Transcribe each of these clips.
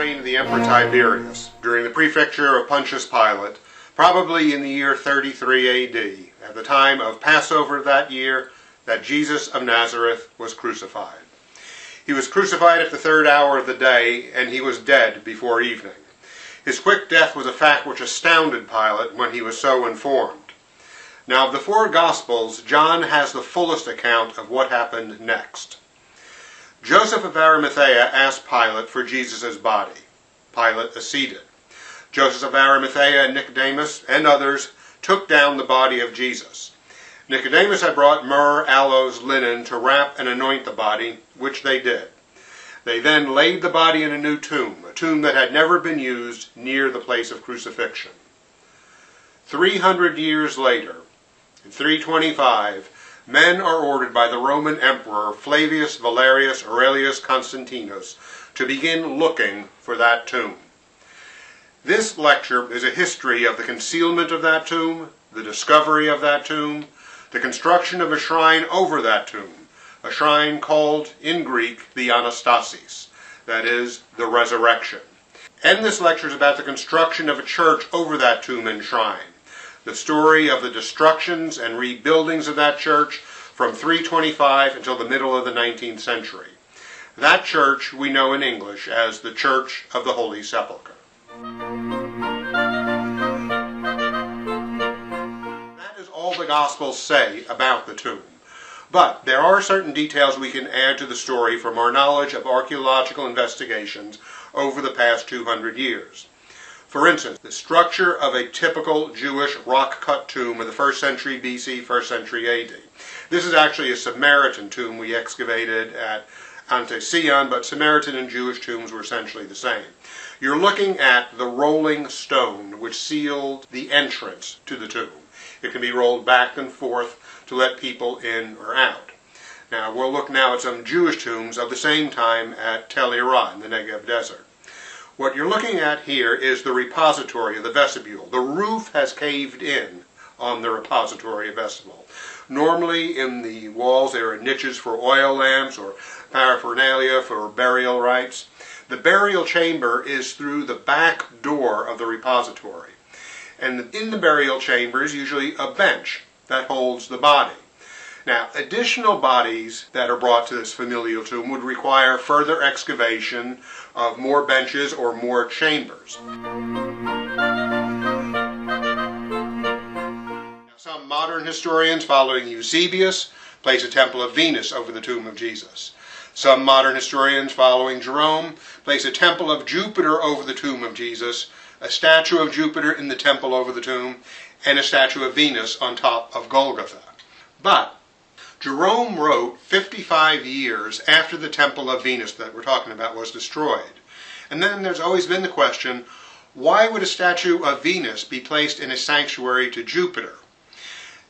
reign of the Emperor Tiberius, during the prefecture of Pontius Pilate, probably in the year 33 AD, at the time of Passover that year, that Jesus of Nazareth was crucified. He was crucified at the third hour of the day, and he was dead before evening. His quick death was a fact which astounded Pilate when he was so informed. Now, of the four Gospels, John has the fullest account of what happened next. Joseph of Arimathea asked Pilate for Jesus' body. Pilate acceded. Joseph of Arimathea and Nicodemus and others took down the body of Jesus. Nicodemus had brought myrrh, aloes, linen to wrap and anoint the body, which they did. They then laid the body in a new tomb, a tomb that had never been used, near the place of crucifixion. 300 years later, in 325, men are ordered by the Roman Emperor Flavius Valerius Aurelius Constantinus to begin looking for that tomb. This lecture is a history of the concealment of that tomb, the discovery of that tomb, the construction of a shrine over that tomb, a shrine called, in Greek, the Anastasis, that is, the resurrection. And this lecture is about the construction of a church over that tomb and shrine, the story of the destructions and rebuildings of that church from 325 until the middle of the 19th century. That church we know in English as the Church of the Holy Sepulchre. That is all the Gospels say about the tomb. But there are certain details we can add to the story from our knowledge of archaeological investigations over the past 200 years. For instance, the structure of a typical Jewish rock-cut tomb of the 1st century BC, 1st century AD. This is actually a Samaritan tomb we excavated at Anastasis, but Samaritan and Jewish tombs were essentially the same. You're looking at the rolling stone which sealed the entrance to the tomb. It can be rolled back and forth to let people in or out. Now, we'll look now at some Jewish tombs of the same time at Tel Irah in the Negev desert. What you're looking at here is the repository of the vestibule. The roof has caved in on the repository of vestibule. Normally in the walls there are niches for oil lamps or paraphernalia for burial rites. The burial chamber is through the back door of the repository. And in the burial chamber is usually a bench that holds the body. Now, additional bodies that are brought to this familial tomb would require further excavation of more benches or more chambers. Now, some modern historians following Eusebius place a temple of Venus over the tomb of Jesus. Some modern historians following Jerome place a temple of Jupiter over the tomb of Jesus, a statue of Jupiter in the temple over the tomb, and a statue of Venus on top of Golgotha. But Jerome wrote 55 years after the temple of Venus that we're talking about was destroyed. And then there's always been the question, why would a statue of Venus be placed in a sanctuary to Jupiter?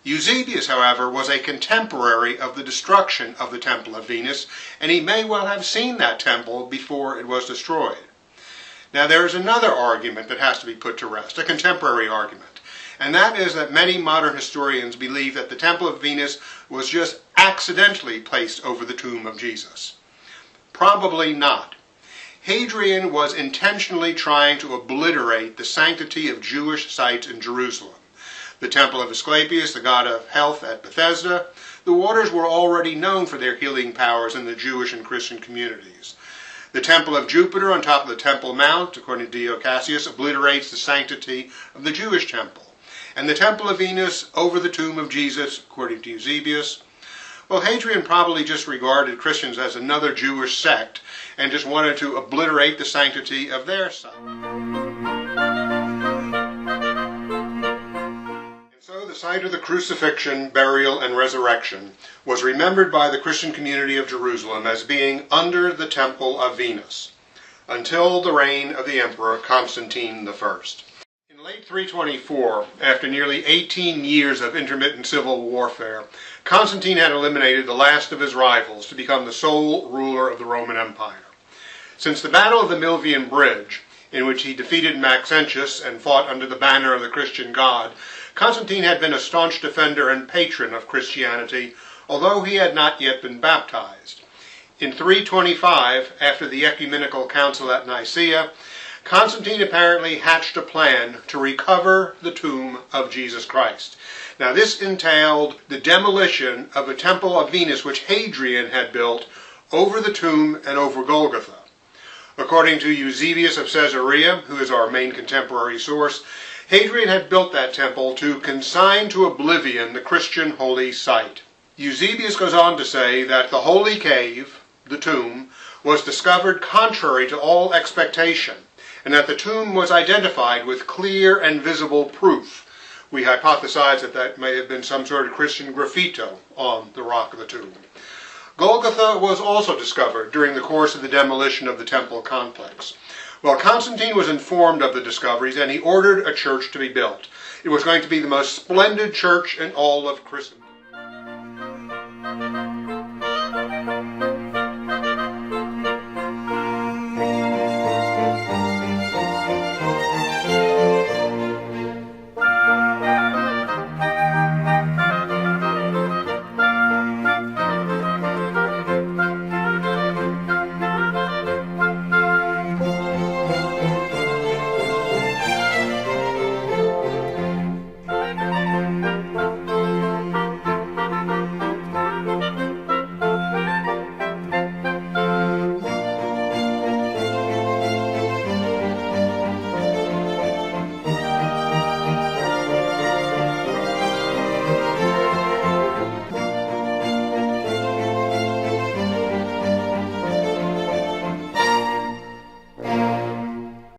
Eusebius, however, was a contemporary of the destruction of the temple of Venus, and he may well have seen that temple before it was destroyed. Now, there is another argument that has to be put to rest, a contemporary argument. And that is that many modern historians believe that the Temple of Venus was just accidentally placed over the tomb of Jesus. Probably not. Hadrian was intentionally trying to obliterate the sanctity of Jewish sites in Jerusalem. The Temple of Asclepius, the god of health at Bethesda, the waters were already known for their healing powers in the Jewish and Christian communities. The Temple of Jupiter on top of the Temple Mount, according to Dio Cassius, obliterates the sanctity of the Jewish temple. And the Temple of Venus over the tomb of Jesus, according to Eusebius. Well, Hadrian probably just regarded Christians as another Jewish sect and just wanted to obliterate the sanctity of their site. And so the site of the crucifixion, burial, and resurrection was remembered by the Christian community of Jerusalem as being under the Temple of Venus until the reign of the Emperor Constantine I. In late 324, after nearly 18 years of intermittent civil warfare, Constantine had eliminated the last of his rivals to become the sole ruler of the Roman Empire. Since the Battle of the Milvian Bridge, in which he defeated Maxentius and fought under the banner of the Christian God, Constantine had been a staunch defender and patron of Christianity, although he had not yet been baptized. In 325, after the Ecumenical Council at Nicaea, Constantine apparently hatched a plan to recover the tomb of Jesus Christ. Now this entailed the demolition of a temple of Venus which Hadrian had built over the tomb and over Golgotha. According to Eusebius of Caesarea, who is our main contemporary source, Hadrian had built that temple to consign to oblivion the Christian holy site. Eusebius goes on to say that the holy cave, the tomb, was discovered contrary to all expectation, and that the tomb was identified with clear and visible proof. We hypothesize that that may have been some sort of Christian graffito on the rock of the tomb. Golgotha was also discovered during the course of the demolition of the temple complex. Well, Constantine was informed of the discoveries, and he ordered a church to be built. It was going to be the most splendid church in all of Christendom.